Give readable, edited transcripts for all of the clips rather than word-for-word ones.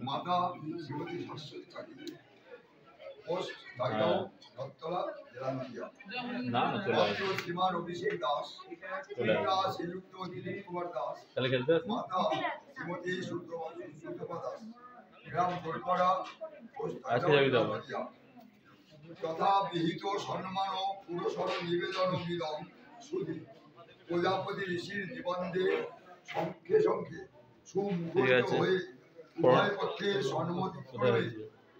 মাতা শ্রীমতী শাশ্বতী চাকরি পোস্ট দায়গাঁও রথতলা জেলা নদিয়া। শ্রীমান অভিষেক দাস, পিতা শ্রীযুক্ত দিলীপ কুমার দাস, মাতা শ্রীমতী সুপ্রভা দাস, গ্রাম গোলপাড়া, পোস্ট দায়গাঁও নদিয়া। তথা বিহিত সম্মান ও পুরস্কার নিবেদন মিলন সুধী প্রজাপতি ঋষির নিবন্ধে সংখ্যে সংখ্যে সুমুখরিত হয়ে উভয় পক্ষের সম্মতিক্রমে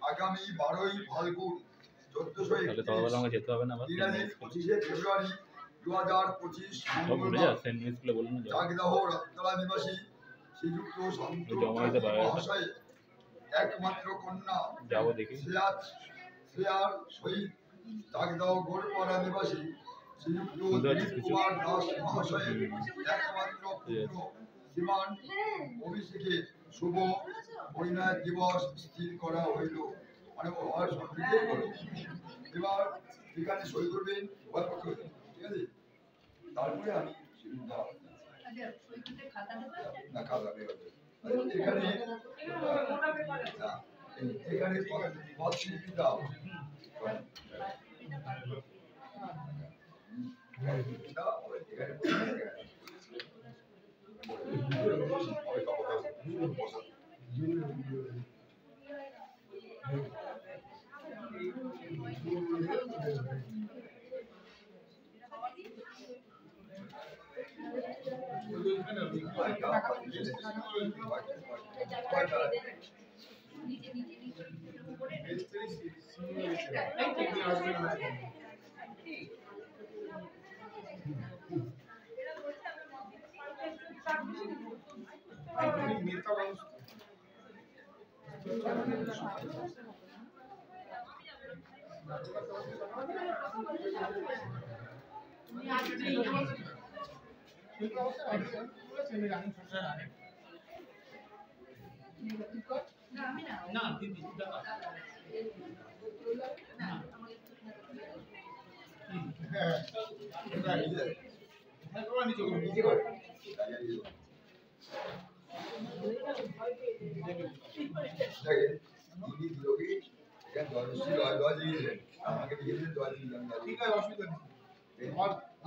আগামী 12ই ফাল্গুন 1431 ইংরাজি 25শে ফেব্রুয়ারি 2025 চাকদাহ রথতলা নিবাসী শ্রীযুক্ত শান্তু মহাশয় একমাত্র কন্যা শ্রেয়ার সহিত চাকদাহ গোলপাড়া নিবাসী শ্রীযুক্ত দিলীপ কুমার দাস মহাশয়ের একমাত্র পুত্র শ্রীমান অভিষেকে শুভ পরিণয় দিবস স্থির করা হইল। মানে হওয়ার সম্মতি করো। এবার এখানে সই করবেন, ঠিক আছে? তারপরে আমি এখানে এখানে পদশিল্পী দাও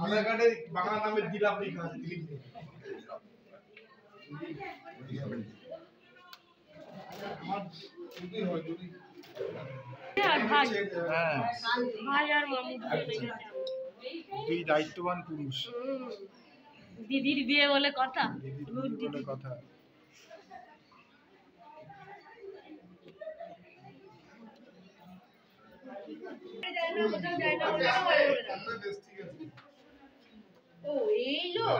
আধার কার্ডে বাংলা নামে দিলাম লেখা আছে দুই দায়িত্ববান পুরুষ, দিদির বিয়ে বলে কথা, বলে কথা। ও এই লোক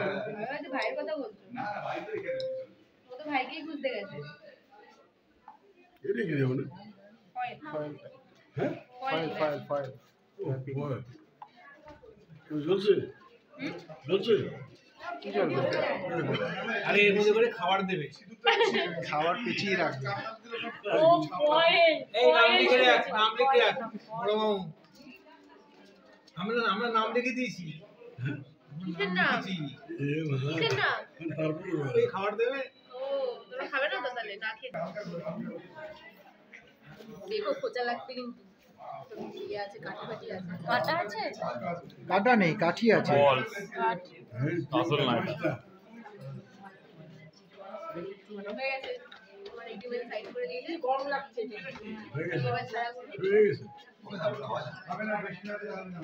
ভাইয়ের কথা বলছো? না ভাই তো এখানে ও তো ভাইকেই খুঁজতে গেছে। এটা কি দেব না? ফাইল হ্যাঁ, ফাইল ফাইল ফাইল চলছে চলছে কি চলবে? আরে এর মধ্যে করে খাবার দেবে, খাবার পেঁচিয়ে রাখবে। ও ফাইল এই নাম লিখে রাখ, নাম লিখে রাখ বড় মামু। আমরা নাম লিখে দিয়েছি। কিসের নাম? কিসের নাম? তারপরে এই খাবার দেবে। ও তোমরা খাবে না তো তাহলে? না খেয়ে দেখো খোঁচা লাগবে কিন্তু। ইয়ে আছে, কাঠি ফাটি আছে। কাটা আছে? কাটা নেই, কাঠি আছে। আসল না এটা। হয়ে গেছে। তোমার এগ্রিমেন্ট সাইন করে দিয়েছে। গরম লাগছে। হয়ে গেছে, এবার ছাড়া করে হয়ে গেছে। হবে না বেশি না দিলে হবে না।